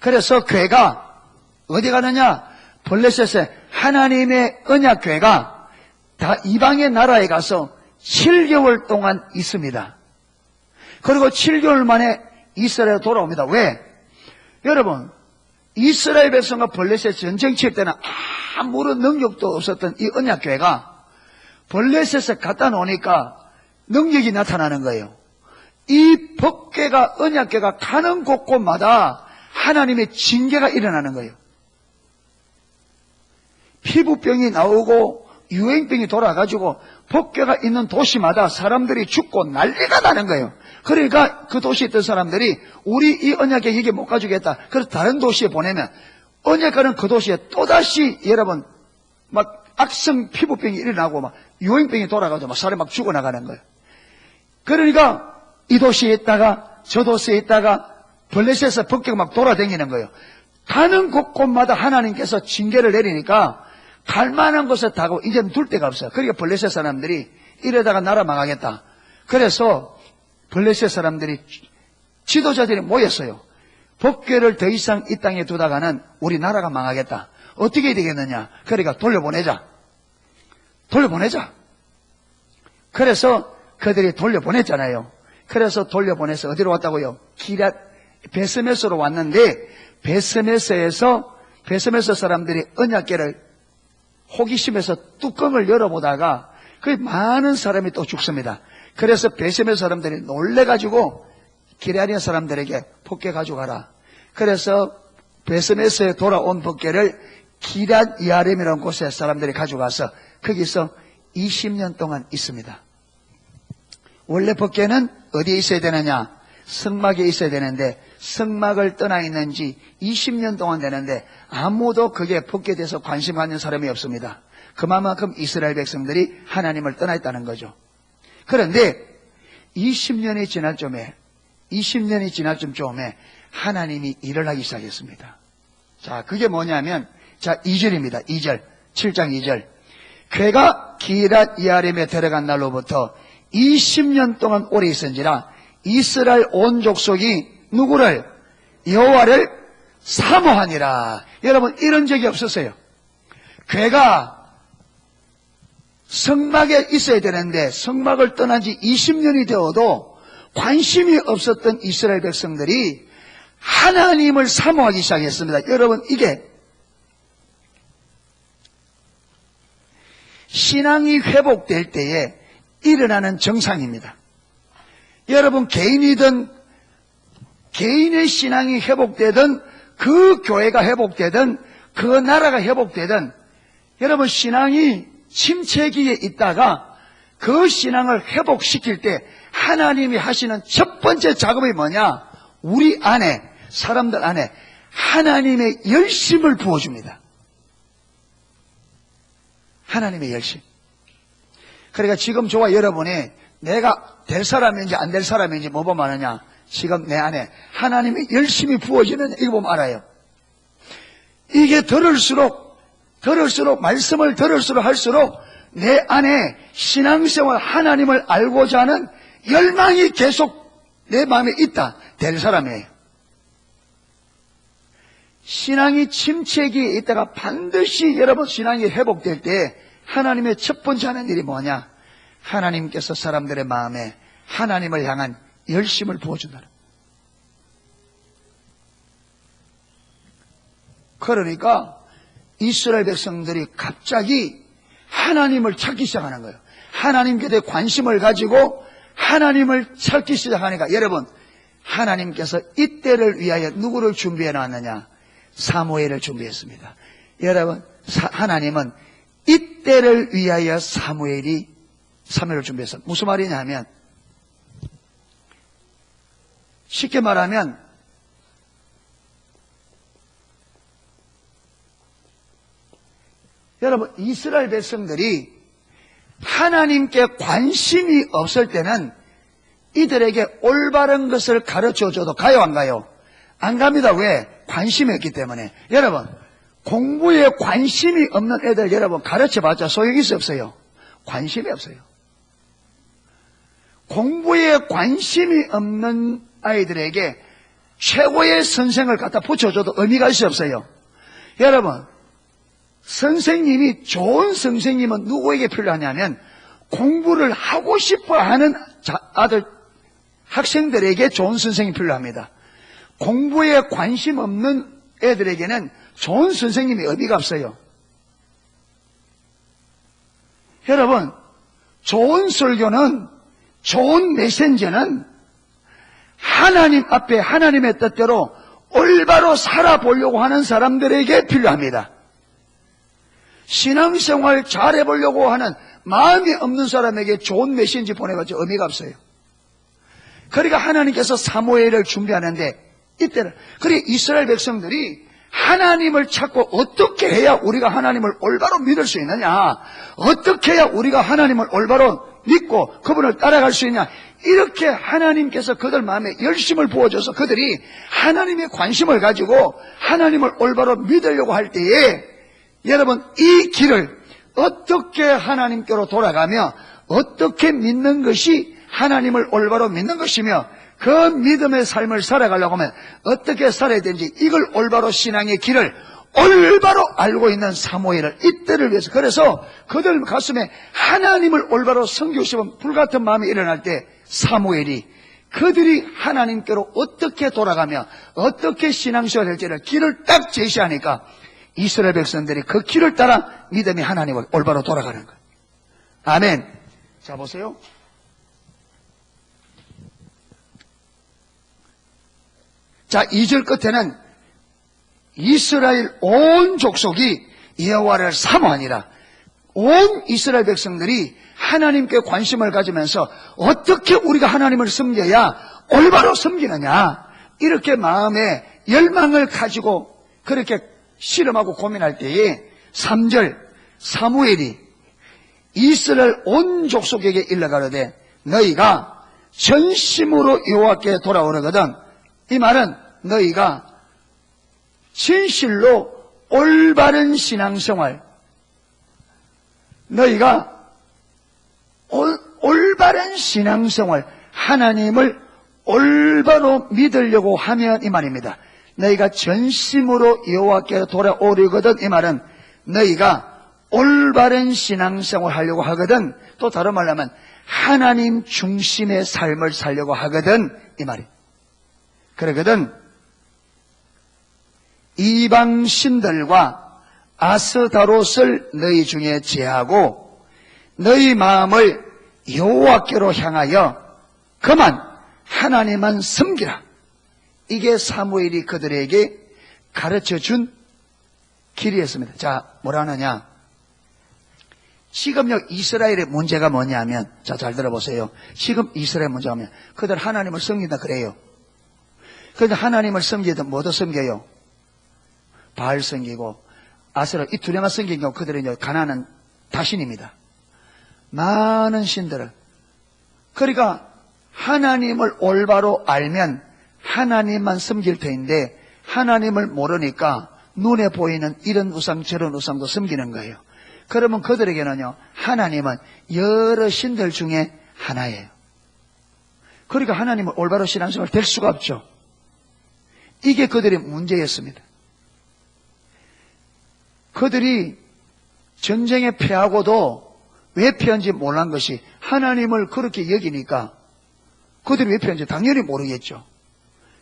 A: 그래서 교회가 어디 가느냐? 블레셋에 하나님의 언약교회가 다 이방의 나라에 가서 7개월 동안 있습니다. 그리고 7개월 만에 이스라엘에 돌아옵니다. 왜? 여러분, 이스라엘 백성과 블레셋 전쟁 칠 때는 아무런 능력도 없었던 이 언약교회가 블레셋에 갖다 놓으니까 능력이 나타나는 거예요. 이 법궤가, 언약궤가 가는 곳곳마다 하나님의 징계가 일어나는 거예요. 피부병이 나오고 유행병이 돌아가지고 법궤가 있는 도시마다 사람들이 죽고 난리가 나는 거예요. 그러니까 그 도시에 있던 사람들이 우리 이 언약궤 이게 못 가지겠다. 그래서 다른 도시에 보내면 언약궤는 그 도시에 또다시 여러분 막 악성 피부병이 일어나고 막 유행병이 돌아가지고 막 사람이 막 죽어나가는 거예요. 그러니까 이 도시에 있다가 저 도시에 있다가 블레셋에서 법궤가 막 돌아다니는 거예요. 가는 곳곳마다 하나님께서 징계를 내리니까 갈 만한 곳에 다고 이제는 둘 데가 없어요. 그러니까 블레셋 사람들이 이러다가 나라 망하겠다. 그래서 블레셋 사람들이 지도자들이 모였어요. 법궤를 더 이상 이 땅에 두다가는 우리 나라가 망하겠다. 어떻게 되겠느냐? 그러니까 돌려보내자. 그래서 그들이 돌려보냈잖아요. 그래서 돌려보내서 어디로 왔다고요? 기랏 베스메스로 왔는데 베스메스 사람들이 언약궤를 호기심에서 뚜껑을 열어보다가 그 많은 사람이 또 죽습니다. 그래서 베스메스 사람들이 놀래가지고 기럇 사람들에게 법궤 가져가라. 그래서 베스메스에 돌아온 법궤를 기럇 여아림이라는 곳에 사람들이 가져가서 거기서 20년 동안 있습니다. 원래 법궤는 어디에 있어야 되느냐? 성막에 있어야 되는데 성막을 떠나 있는지 20년 동안 되는데 아무도 그게 법궤에 대해서 관심 갖는 사람이 없습니다. 그만큼 이스라엘 백성들이 하나님을 떠나 있다는 거죠. 그런데 20년이 지날 쯤에 하나님이 일을 하기 시작했습니다. 자, 그게 뭐냐면 자, 2절입니다. 2절. 7장 2절. 그가 기럇 여아림에 들어간 날로부터 20년 동안 오래 있은지라 이스라엘 온 족속이 누구를? 여호와를 사모하니라. 여러분 이런 적이 없었어요. 그가 성막에 있어야 되는데 성막을 떠난 지 20년이 되어도 관심이 없었던 이스라엘 백성들이 하나님을 사모하기 시작했습니다. 여러분 이게 신앙이 회복될 때에 일어나는 정상입니다. 여러분 개인이든 개인의 신앙이 회복되든 그 교회가 회복되든 그 나라가 회복되든 여러분 신앙이 침체기에 있다가 그 신앙을 회복시킬 때 하나님이 하시는 첫 번째 작업이 뭐냐? 우리 안에 사람들 안에 하나님의 열심을 부어줍니다. 하나님의 열심. 그러니까 지금 저와 여러분이 내가 될 사람인지 안 될 사람인지 뭐 보면 아느냐? 지금 내 안에 하나님의 열심이 부어지는 이거 보면 알아요. 이게 들을수록 말씀을 들을수록 할수록 내 안에 신앙생활 하나님을 알고자 하는 열망이 계속 내 마음에 있다. 될 사람이에요. 신앙이 침체기에 있다가 반드시 여러분 신앙이 회복될 때 하나님의 첫 번째 하는 일이 뭐냐? 하나님께서 사람들의 마음에 하나님을 향한 열심을 부어준다. 그러니까 이스라엘 백성들이 갑자기 하나님을 찾기 시작하는 거예요. 하나님께 대해 관심을 가지고 하나님을 찾기 시작하니까 여러분 하나님께서 이때를 위하여 누구를 준비해 놨느냐? 사무엘을 준비했습니다. 여러분 하나님은 이때를 위하여 사무엘을 준비했어. 무슨 말이냐 하면, 쉽게 말하면 여러분, 이스라엘 백성들이 하나님께 관심이 없을 때는 이들에게 올바른 것을 가르쳐줘도 가요, 안 가요? 안 갑니다. 왜? 관심이 없기 때문에. 여러분, 공부에 관심이 없는 애들 여러분 가르쳐봤자 소용이 없어요. 관심이 없어요. 공부에 관심이 없는 아이들에게 최고의 선생을 갖다 붙여줘도 의미가 없어요. 여러분, 선생님이, 좋은 선생님은 누구에게 필요하냐면 공부를 하고 싶어 하는 학생들에게 좋은 선생님이 필요합니다. 공부에 관심 없는 애들에게는 좋은 선생님이 의미가 없어요. 여러분, 좋은 설교는, 좋은 메신저는 하나님 앞에 하나님의 뜻대로 올바로 살아보려고 하는 사람들에게 필요합니다. 신앙생활 잘해보려고 하는 마음이 없는 사람에게 좋은 메신지 보내봤자 의미가 없어요. 그러니까 하나님께서 사무엘을 준비하는데 이때는, 그래 이스라엘 백성들이 하나님을 찾고 어떻게 해야 우리가 하나님을 올바로 믿을 수 있느냐, 어떻게 해야 우리가 하나님을 올바로 믿고 그분을 따라갈 수 있냐, 이렇게 하나님께서 그들 마음에 열심을 부어줘서 그들이 하나님의 관심을 가지고 하나님을 올바로 믿으려고 할 때에, 여러분, 이 길을 어떻게 하나님께로 돌아가며 어떻게 믿는 것이 하나님을 올바로 믿는 것이며 그 믿음의 삶을 살아가려고 하면 어떻게 살아야 되는지, 이걸 올바로 신앙의 길을 올바로 알고 있는 사무엘을 이때를 위해서, 그래서 그들 가슴에 하나님을 올바로 섬기고 싶은 불같은 마음이 일어날 때 사무엘이 그들이 하나님께로 어떻게 돌아가며 어떻게 신앙생활을 할지를 길을 딱 제시하니까 이스라엘 백성들이 그 길을 따라 믿음이 하나님을 올바로 돌아가는 거예요. 아멘. 자, 보세요. 자, 2절 끝에는 이스라엘 온 족속이 여호와를 사모하니라. 온 이스라엘 백성들이 하나님께 관심을 가지면서 어떻게 우리가 하나님을 섬겨야 올바로 섬기느냐, 이렇게 마음에 열망을 가지고 그렇게 실험하고 고민할 때에 3절 사무엘이 이스라엘 온 족속에게 일러가로되 너희가 전심으로 여호와께 돌아오려거든. 이 말은 너희가 진실로 올바른 신앙생활, 너희가 올바른 신앙생활, 하나님을 올바로 믿으려고 하면, 이 말입니다. 너희가 전심으로 여호와께 돌아오려거든. 이 말은 너희가 올바른 신앙생활 하려고 하거든. 또 다른 말로 하면 하나님 중심의 삶을 살려고 하거든, 이 말이에요. 그러거든 이방 신들과 아스다롯을 너희 중에 제하고 너희 마음을 여호와께로 향하여 그만 하나님만 섬기라. 이게 사무엘이 그들에게 가르쳐준 길이었습니다. 자, 뭐라 하느냐, 지금요 이스라엘의 문제가 뭐냐면, 자, 잘 들어보세요. 지금 이스라엘 문제가 뭐냐, 그들 하나님을 섬긴다 그래요. 그런데 하나님을 섬기든 뭐도 섬겨요? 바알 섬기고 아세라, 이 두 개만 섬긴 경우 그들은 이제 가나안은 다신입니다. 많은 신들을. 그러니까 하나님을 올바로 알면 하나님만 섬길 터인데 하나님을 모르니까 눈에 보이는 이런 우상 저런 우상도 섬기는 거예요. 그러면 그들에게는요 하나님은 여러 신들 중에 하나예요. 그러니까 하나님을 올바로 신앙생활 될 수가 없죠. 이게 그들의 문제였습니다. 그들이 전쟁에 패하고도 왜 패한지 몰란 것이 하나님을 그렇게 여기니까 그들이 왜 패한지 당연히 모르겠죠.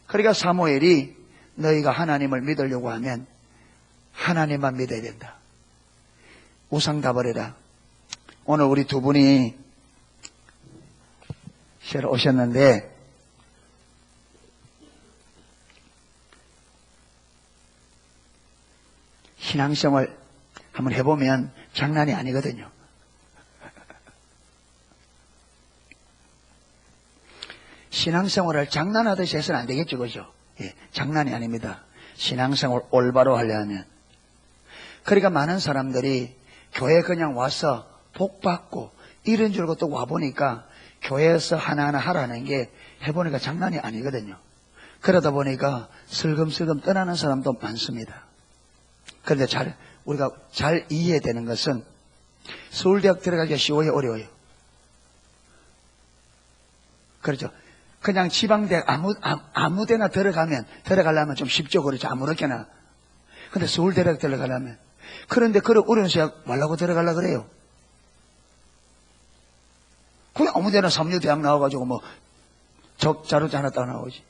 A: 그러니까 사무엘이 너희가 하나님을 믿으려고 하면 하나님만 믿어야 된다. 우상 다 버려라. 오늘 우리 두 분이 새로 오셨는데 신앙생활 한번 해보면 장난이 아니거든요. 신앙생활을 장난하듯이 해서는 안 되겠죠, 그죠? 예, 장난이 아닙니다. 신앙생활 올바로 하려면. 그러니까 많은 사람들이 교회 그냥 와서 복 받고 이런 줄 알고 또 와보니까 교회에서 하나하나 하라는 게 해보니까 장난이 아니거든요. 그러다 보니까 슬금슬금 떠나는 사람도 많습니다. 그런데 우리가 잘 이해해야 되는 것은 서울대학 들어가기가 쉬워요, 어려워요? 그렇죠. 그냥 지방대학 아무 데나 들어가려면 좀 쉽죠, 그렇죠. 아무렇게나. 근데 서울대학 들어가려면. 그런데 그런 어려운 시작 말라고 들어가려고 그래요. 그냥 아무 데나 삼류대학 나와가지고 뭐 자료자 하나 따 나오지.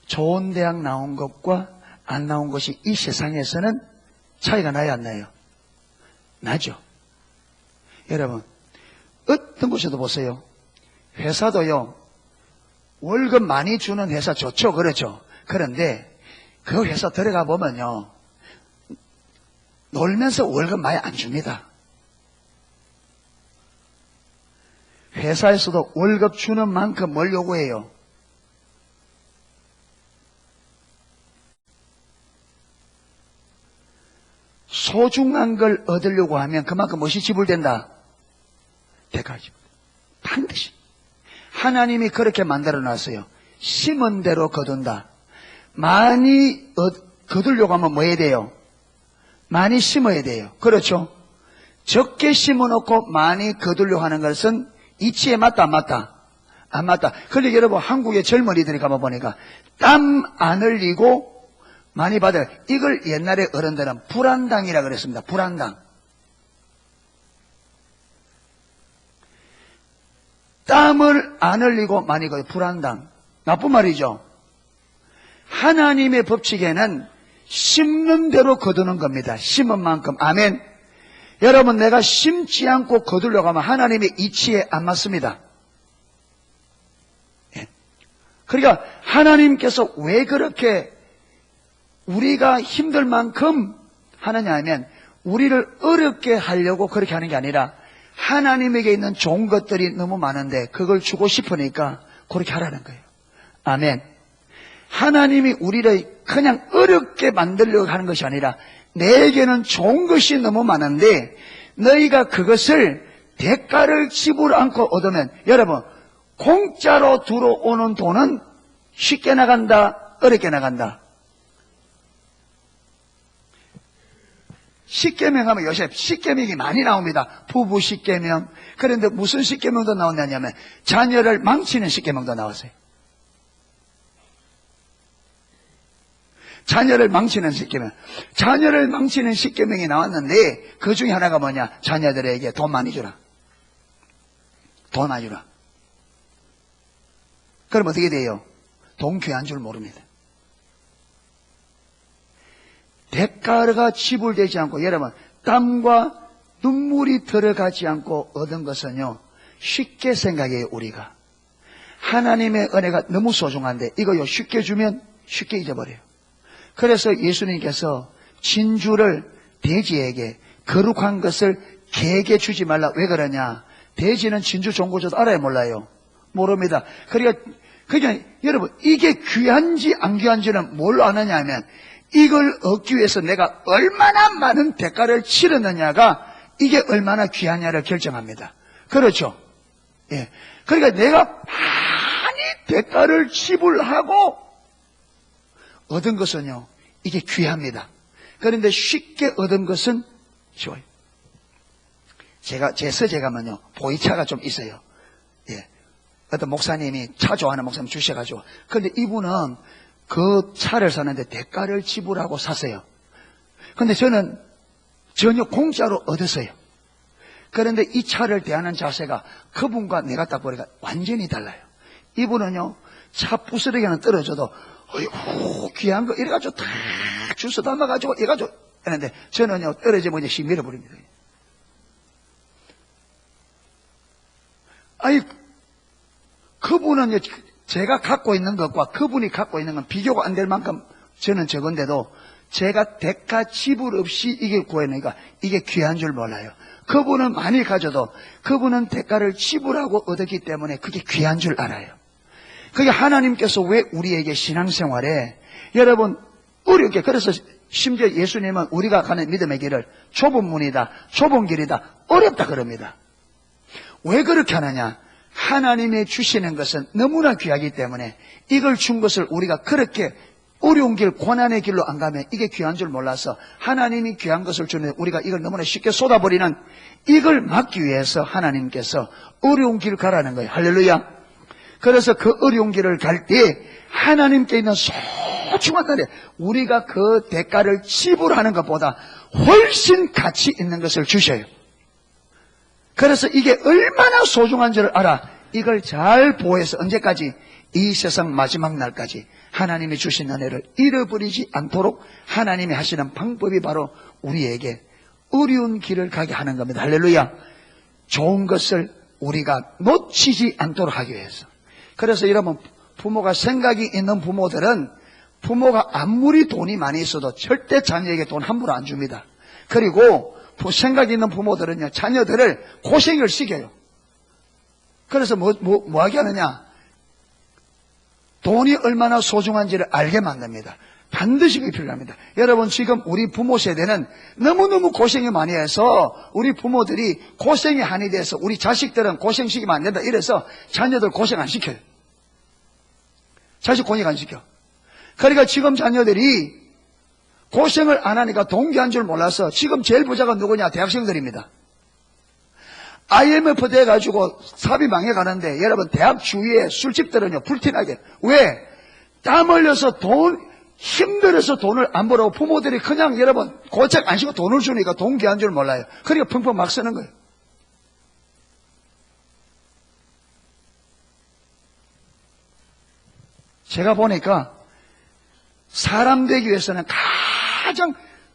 A: 좋은 대학 나온 것과 안 나온 것이 이 세상에서는 차이가 나요, 안 나요? 나죠. 여러분, 어떤 곳에도 보세요. 회사도요, 월급 많이 주는 회사 좋죠, 그렇죠? 그런데 그 회사 들어가 보면요, 놀면서 월급 많이 안 줍니다. 회사에서도 월급 주는 만큼 뭘 요구해요? 소중한 걸 얻으려고 하면 그만큼 무엇이 지불된다? 대가가 지불된다. 반드시. 하나님이 그렇게 만들어 놨어요. 심은 대로 거둔다. 많이 거두려고 하면 뭐 해야 돼요? 많이 심어야 돼요. 그렇죠? 적게 심어놓고 많이 거두려고 하는 것은 이치에 맞다, 안 맞다? 안 맞다. 그러니까 여러분, 한국의 젊은이들이 가보니까 땀 안 흘리고 많이 받아요. 이걸 옛날에 어른들은 불안당이라 그랬습니다. 불안당. 땀을 안 흘리고 많이 거요. 불안당. 나쁜 말이죠. 하나님의 법칙에는 심는 대로 거두는 겁니다. 심은 만큼. 아멘. 여러분, 내가 심지 않고 거두려고 하면 하나님의 이치에 안 맞습니다. 예. 그러니까 하나님께서 왜 그렇게 우리가 힘들 만큼 하느냐 하면 우리를 어렵게 하려고 그렇게 하는 게 아니라 하나님에게 있는 좋은 것들이 너무 많은데 그걸 주고 싶으니까 그렇게 하라는 거예요. 아멘. 하나님이 우리를 그냥 어렵게 만들려고 하는 것이 아니라 내게는 좋은 것이 너무 많은데 너희가 그것을 대가를 지불 않고 얻으면 여러분, 공짜로 들어오는 돈은 쉽게 나간다, 어렵게 나간다? 십계명 하면 요새 십계명이 많이 나옵니다. 부부 십계명. 그런데 무슨 십계명도 나오냐면 자녀를 망치는 십계명도 나왔어요. 자녀를 망치는 십계명. 자녀를 망치는 십계명이 나왔는데 그 중에 하나가 뭐냐? 자녀들에게 돈 많이 주라. 돈 많이 주라. 그럼 어떻게 돼요? 돈 귀한 줄 모릅니다. 대가가 지불되지 않고 여러분, 땀과 눈물이 들어가지 않고 얻은 것은요, 쉽게 생각해요. 우리가 하나님의 은혜가 너무 소중한데 이거요 쉽게 주면 쉽게 잊어버려요. 그래서 예수님께서 진주를 돼지에게 거룩한 것을 개에게 주지 말라. 왜 그러냐? 돼지는 진주 좋은 거 줘도 알아요, 몰라요? 모릅니다. 그러니까 여러분, 이게 귀한지 안 귀한지는 뭘로 아느냐 하면 이걸 얻기 위해서 내가 얼마나 많은 대가를 치르느냐가 이게 얼마나 귀하냐를 결정합니다. 그렇죠? 예. 그러니까 내가 많이 대가를 지불하고 얻은 것은요, 이게 귀합니다. 그런데 쉽게 얻은 것은 쉬워요. 제 서재 가면요, 보이차가 좀 있어요. 예. 어떤 목사님이 차 좋아하는 목사님 주셔가지고. 그런데 이분은 그 차를 사는데 대가를 지불하고 샀어요. 근데 저는 전혀 공짜로 얻었어요. 그런데 이 차를 대하는 자세가 그분과 내가 딱 보니까 완전히 달라요. 이분은요, 차 부스러기는 떨어져도 어이구 귀한 거 이래가지고 다 주워 담아가지고 이래가지고 했는데 저는요, 떨어지면 이제 씩 밀어버립니다. 아니, 그분은요, 제가 갖고 있는 것과 그분이 갖고 있는 건 비교가 안 될 만큼 저는 적은데도 제가 대가 지불 없이 이게 구해내니까 이게 귀한 줄 몰라요. 그분은 많이 가져도 그분은 대가를 지불하고 얻었기 때문에 그게 귀한 줄 알아요. 그게 하나님께서 왜 우리에게 신앙생활에 여러분 어렵게, 그래서 심지어 예수님은 우리가 가는 믿음의 길을 좁은 문이다, 좁은 길이다, 어렵다 그럽니다. 왜 그렇게 하느냐? 하나님이 주시는 것은 너무나 귀하기 때문에 이걸 준 것을 우리가 그렇게 어려운 길, 고난의 길로 안 가면 이게 귀한 줄 몰라서 하나님이 귀한 것을 주는데 우리가 이걸 너무나 쉽게 쏟아버리는, 이걸 막기 위해서 하나님께서 어려운 길 가라는 거예요. 할렐루야. 그래서 그 어려운 길을 갈 때 하나님께 있는 소중한 날에 우리가 그 대가를 지불하는 것보다 훨씬 가치 있는 것을 주셔요. 그래서 이게 얼마나 소중한 줄 알아. 이걸 잘 보호해서 언제까지? 이 세상 마지막 날까지 하나님이 주신 은혜를 잃어버리지 않도록 하나님이 하시는 방법이 바로 우리에게 어려운 길을 가게 하는 겁니다. 할렐루야. 좋은 것을 우리가 놓치지 않도록 하기 위해서. 그래서 여러분, 부모가 생각이 있는 부모들은 부모가 아무리 돈이 많이 있어도 절대 자녀에게 돈 함부로 안 줍니다. 그리고 생각 있는 부모들은요, 자녀들을 고생을 시켜요. 그래서 뭐 하게 하느냐? 돈이 얼마나 소중한지를 알게 만듭니다. 반드시 그게 필요합니다. 여러분, 지금 우리 부모 세대는 너무너무 고생이 많이 해서 우리 부모들이 고생이 한이 돼서 우리 자식들은 고생시키면 안 된다 이래서 자녀들 고생 안 시켜요. 자식 고생 안 시켜. 그러니까 지금 자녀들이 고생을 안 하니까 동기한 줄 몰라서 지금 제일 부자가 누구냐? 대학생들입니다. IMF 돼가지고 사업이 망해가는데 여러분, 대학 주위에 술집들은요 불티나게. 왜? 땀 흘려서 힘들어서 돈을 안 벌고 부모들이 그냥 여러분 고책 안 쉬고 돈을 주니까 동기한 줄 몰라요. 그러니까 펑펑 막 쓰는 거예요. 제가 보니까 사람 되기 위해서는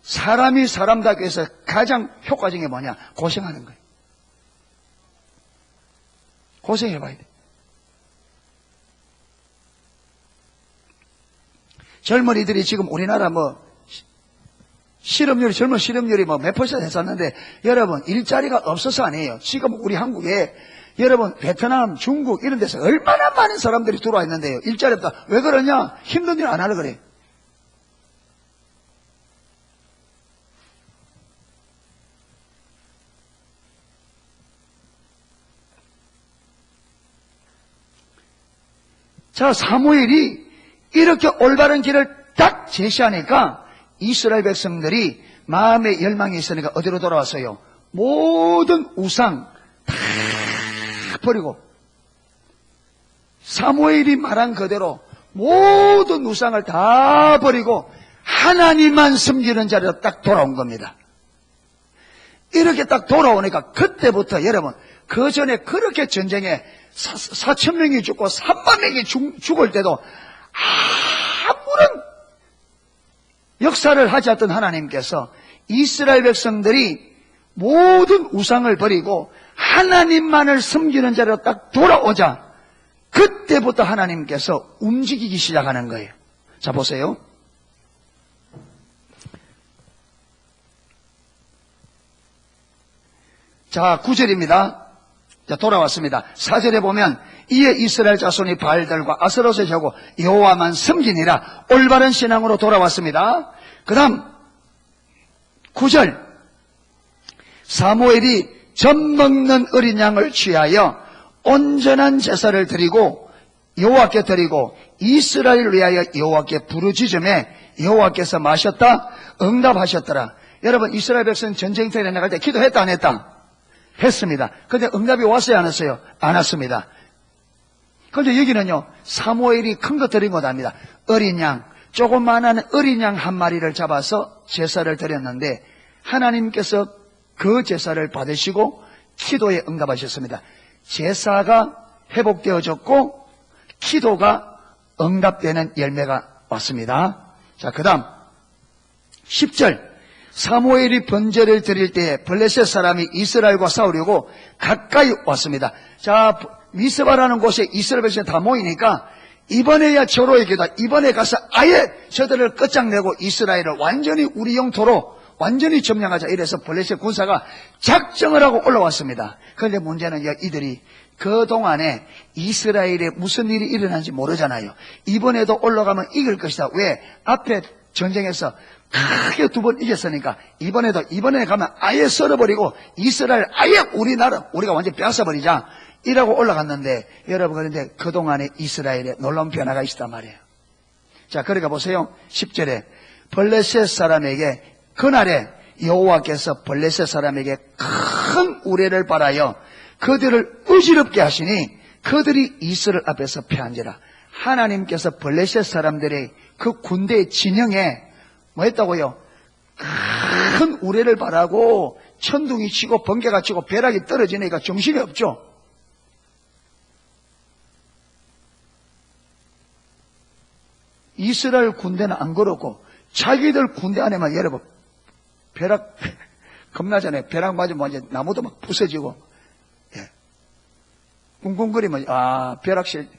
A: 사람이 사람되기 위해서 가장 효과적인 게 뭐냐? 고생하는 거예요. 고생해봐야 돼. 젊은이들이 지금 우리나라 젊은 실업률이 몇 퍼센트 했었는데, 여러분, 일자리가 없어서 아니에요. 지금 우리 한국에, 여러분, 베트남, 중국 이런 데서 얼마나 많은 사람들이 들어와 있는데요. 일자리 없다. 왜 그러냐? 힘든 일 안 하려 그래. 자, 사무엘이 이렇게 올바른 길을 딱 제시하니까 이스라엘 백성들이 마음의 열망이 있으니까 어디로 돌아왔어요? 모든 우상 다 버리고, 사무엘이 말한 그대로 모든 우상을 다 버리고 하나님만 섬기는 자리로 딱 돌아온 겁니다. 이렇게 딱 돌아오니까 그때부터 여러분, 그 전에 그렇게 전쟁에 4,000명이 죽고 3만 명이 죽을 때도 아무런 역사를 하지 않던 하나님께서 이스라엘 백성들이 모든 우상을 버리고 하나님만을 섬기는 자리로 딱 돌아오자 그때부터 하나님께서 움직이기 시작하는 거예요. 자, 보세요. 자, 9절입니다. 자, 돌아왔습니다. 4절에 보면 이에 이스라엘 자손이 바알들과 아스롯을 세우고 여호와만 섬기니라. 올바른 신앙으로 돌아왔습니다. 그 다음 9절, 사무엘이 젖 먹는 어린 양을 취하여 온전한 제사를 드리고 여호와께 드리고 이스라엘을 위하여 여호와께 부르짖음에 여호와께서 마셨다 응답하셨더라. 여러분, 이스라엘 백성 전쟁터에 나갈 때 기도했다 안 했다? 했습니다. 그런데 응답이 왔어요 안 왔어요? 안 왔습니다. 그런데 여기는요, 사무엘이 큰 거 드린 것 아닙니다. 어린 양, 조그마한 어린 양 한 마리를 잡아서 제사를 드렸는데 하나님께서 그 제사를 받으시고 기도에 응답하셨습니다. 제사가 회복되어졌고 기도가 응답되는 열매가 왔습니다. 자, 그 다음 10절, 사무엘이 번제를 드릴 때에 블레셋 사람이 이스라엘과 싸우려고 가까이 왔습니다. 자, 미스바라는 곳에 이스라엘 백성이 다 모이니까 이번에야 저로의 기도다. 이번에 가서 아예 저들을 끝장내고 이스라엘을 완전히 우리 영토로 완전히 점령하자. 이래서 블레셋 군사가 작정을 하고 올라왔습니다. 그런데 문제는 이들이 그동안에 이스라엘에 무슨 일이 일어난지 모르잖아요. 이번에도 올라가면 이길 것이다. 왜? 앞에 전쟁에서 크게 2번 이겼으니까 이번에 가면 아예 썰어버리고 이스라엘 아예 우리가 완전히 빼앗아버리자. 이라고 올라갔는데, 여러분, 그런데 그동안에 이스라엘에 놀라운 변화가 있었단 말이에요. 자, 그러니까 보세요. 10절에 블레셋 사람에게 그날에 여호와께서 블레셋 사람에게 큰 우레를 발하여 그들을 어지럽게 하시니 그들이 이스라엘 앞에서 패한지라. 하나님께서 블레셋 사람들의 그 군대의 진영에 뭐 했다고요? 큰 우레를 발하고 천둥이 치고 번개가 치고 벼락이 떨어지니까 정신이 없죠. 이스라엘 군대는 안 그렇고 자기들 군대 안에만 여러분 벼락 겁나잖아요. 벼락 맞으면 완전 나무도 막 부서지고 꿍꿍거리면 벼락실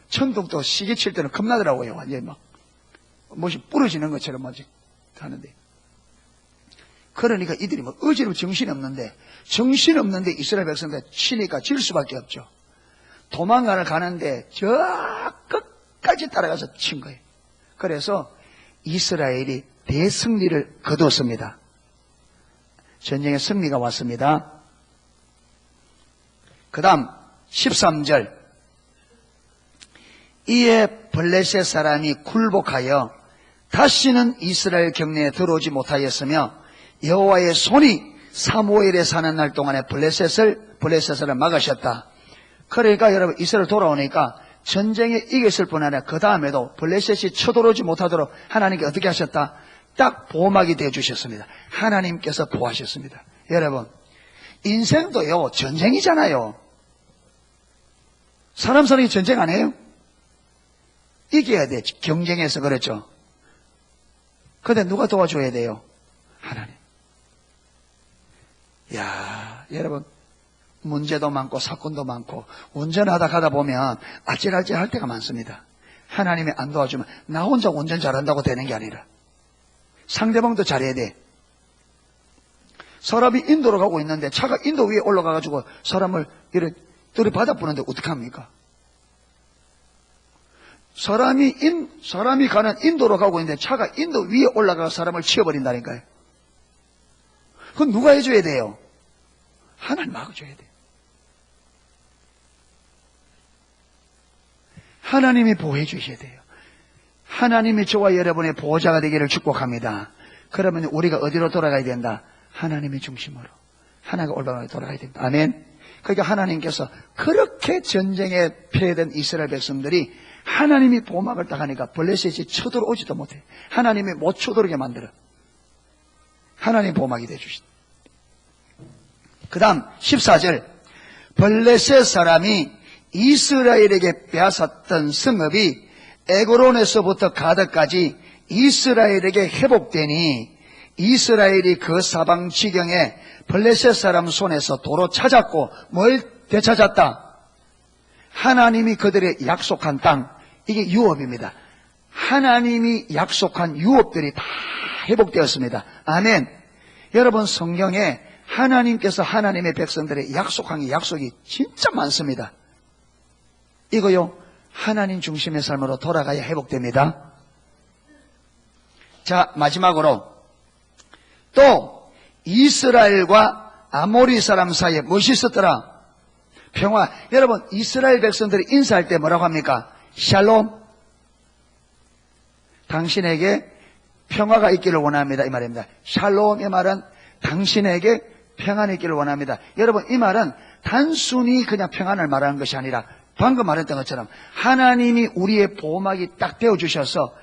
A: 천둥도 시계 칠 때는 겁나더라고요. 완전히 막 못이 부러지는 것처럼 막 하는데, 그러니까 이들이 뭐 어지럽 정신없는데 이스라엘 백성들 치니까 질 수밖에 없죠. 도망가를 가는데 저 끝까지 따라가서 친 거예요. 그래서 이스라엘이 대승리를 거두었습니다. 전쟁의 승리가 왔습니다. 그 다음 13절, 이에 블레셋 사람이 굴복하여 다시는 이스라엘 경내에 들어오지 못하였으며 여호와의 손이 사무엘에 사는 날 동안에 블레셋을 막으셨다. 그러니까 여러분 이스라엘 돌아오니까 전쟁에 이겼을 뿐 아니라 그 다음에도 블레셋이 쳐들어오지 못하도록 하나님께 어떻게 하셨다? 딱 보호막이 되어주셨습니다. 하나님께서 보호하셨습니다. 여러분, 인생도요 전쟁이잖아요. 사람이 전쟁 안 해요? 이겨야 돼. 경쟁에서 그렇죠. 그런데 누가 도와줘야 돼요? 하나님. 여러분, 문제도 많고 사건도 많고 운전하다 가다 보면 아찔아찔 할 때가 많습니다. 하나님이 안 도와주면 나 혼자 운전 잘한다고 되는 게 아니라 상대방도 잘해야 돼. 사람이 인도로 가고 있는데 차가 인도 위에 올라가가지고 사람을 이렇게 들이받아 부는데 어떡합니까? 사람이 가는 인도로 가고 있는데 차가 인도 위에 올라가서 사람을 치워버린다니까요. 그건 누가 해줘야 돼요? 하나님 막아줘야 돼요. 하나님이 보호해 주셔야 돼요. 하나님이 저와 여러분의 보호자가 되기를 축복합니다. 그러면 우리가 어디로 돌아가야 된다? 하나님의 중심으로. 하나가 올바르게 돌아가야 됩니다. 아멘. 그러니까 하나님께서 그렇게 전쟁에 패된 이스라엘 백성들이 하나님이 보호막을 딱 하니까 블레셋이 쳐들어오지도 못해. 하나님이 못 쳐들어오게 만들어. 하나님 보호막이 되어주신다. 그 다음 14절, 블레셋 사람이 이스라엘에게 빼앗았던 성읍이 에그론에서부터 가드까지 이스라엘에게 회복되니 이스라엘이 그 사방 지경에 블레셋 사람 손에서 도로 찾았고 뭘 되찾았다? 하나님이 그들의 약속한 땅, 이게 유업입니다. 하나님이 약속한 유업들이 다 회복되었습니다. 아멘. 여러분, 성경에 하나님께서 하나님의 백성들의 약속한 약속이 진짜 많습니다. 이거요, 하나님 중심의 삶으로 돌아가야 회복됩니다. 자, 마지막으로 또 이스라엘과 아모리 사람 사이에 무엇이 있었더라? 평화. 여러분, 이스라엘 백성들이 인사할 때 뭐라고 합니까? 샬롬. 당신에게 평화가 있기를 원합니다, 이 말입니다. 샬롬의 말은 당신에게 평안이 있기를 원합니다. 여러분, 이 말은 단순히 그냥 평안을 말하는 것이 아니라 방금 말했던 것처럼 하나님이 우리의 보호막이 딱 되어주셔서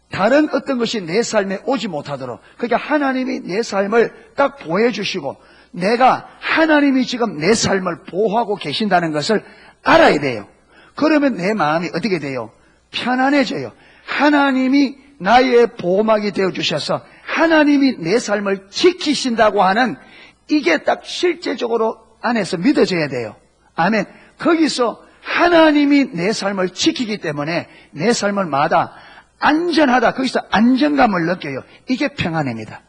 A: 다른 어떤 것이 내 삶에 오지 못하도록, 그러니까 하나님이 내 삶을 딱 보호해 주시고 내가 하나님이 지금 내 삶을 보호하고 계신다는 것을 알아야 돼요. 그러면 내 마음이 어떻게 돼요? 편안해져요. 하나님이 나의 보호막이 되어주셔서 하나님이 내 삶을 지키신다고 하는 이게 딱 실제적으로 안에서 믿어져야 돼요. 아멘. 거기서 하나님이 내 삶을 지키기 때문에 내 삶을 마다 안전하다, 거기서 안정감을 느껴요. 이게 평안입니다.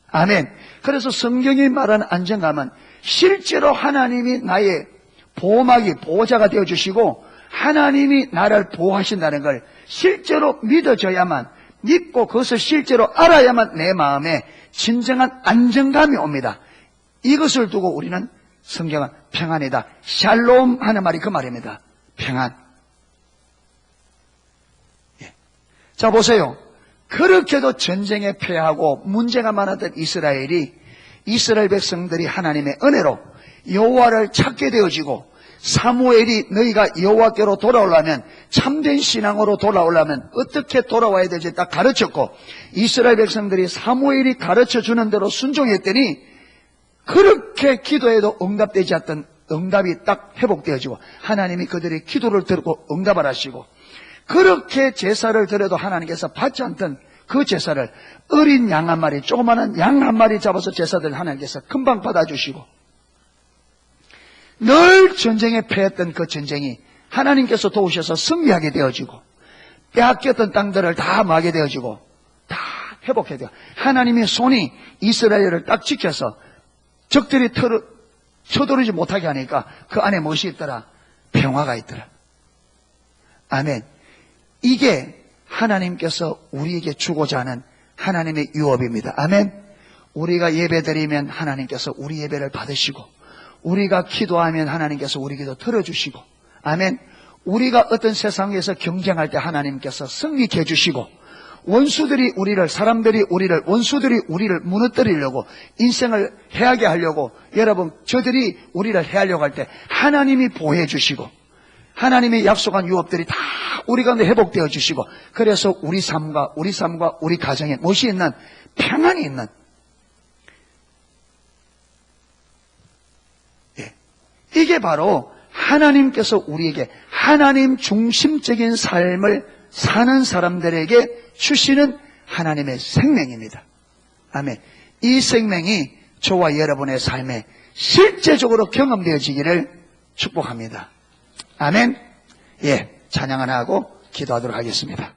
A: 아멘. 그래서 성경이 말하는 안정감은 실제로 하나님이 나의 보호막이, 보호자가 되어주시고 하나님이 나를 보호하신다는 걸 실제로 믿어져야만, 믿고 그것을 실제로 알아야만 내 마음에 진정한 안정감이 옵니다. 이것을 두고 우리는 성경은 평안이다, 샬롬 하는 말이 그 말입니다. 평안. 예. 자, 보세요. 그렇게도 전쟁에 패하고 문제가 많았던 이스라엘 백성들이 하나님의 은혜로 여호와를 찾게 되어지고, 사무엘이 너희가 여호와께로 돌아오려면, 참된 신앙으로 돌아오려면 어떻게 돌아와야 될지 딱 가르쳤고, 이스라엘 백성들이 사무엘이 가르쳐주는 대로 순종했더니 그렇게 기도해도 응답되지 않던 응답이 딱 회복되어지고, 하나님이 그들의 기도를 듣고 응답을 하시고, 그렇게 제사를 드려도 하나님께서 받지 않던 그 제사를 어린 양 한 마리, 조그마한 양 한 마리 잡아서 제사들 하나님께서 금방 받아주시고, 늘 전쟁에 패했던 그 전쟁이 하나님께서 도우셔서 승리하게 되어지고, 빼앗겼던 땅들을 다 마게 되어지고, 다 회복해 되어, 하나님의 손이 이스라엘을 딱 지켜서 적들이 쳐들어오지 못하게 하니까 그 안에 무엇이 있더라? 평화가 있더라. 아멘. 이게 하나님께서 우리에게 주고자 하는 하나님의 유업입니다. 아멘. 우리가 예배드리면 하나님께서 우리 예배를 받으시고, 우리가 기도하면 하나님께서 우리 기도 들어주시고, 아멘. 우리가 어떤 세상에서 경쟁할 때 하나님께서 승리케 해주시고, 원수들이 우리를 무너뜨리려고, 인생을 해하게 하려고, 여러분, 저들이 우리를 해하려고 할 때 하나님이 보호해 주시고, 하나님이 약속한 유업들이 다 우리 가운데 회복되어 주시고, 그래서 우리 삶과 우리 가정에 무엇이 있는? 평안이 있는. 예. 이게 바로 하나님께서 우리에게 하나님 중심적인 삶을 사는 사람들에게 주시는 하나님의 생명입니다. 아멘. 이 생명이 저와 여러분의 삶에 실제적으로 경험되어지기를 축복합니다. 아멘. 예, 찬양 하나 하고 기도하도록 하겠습니다.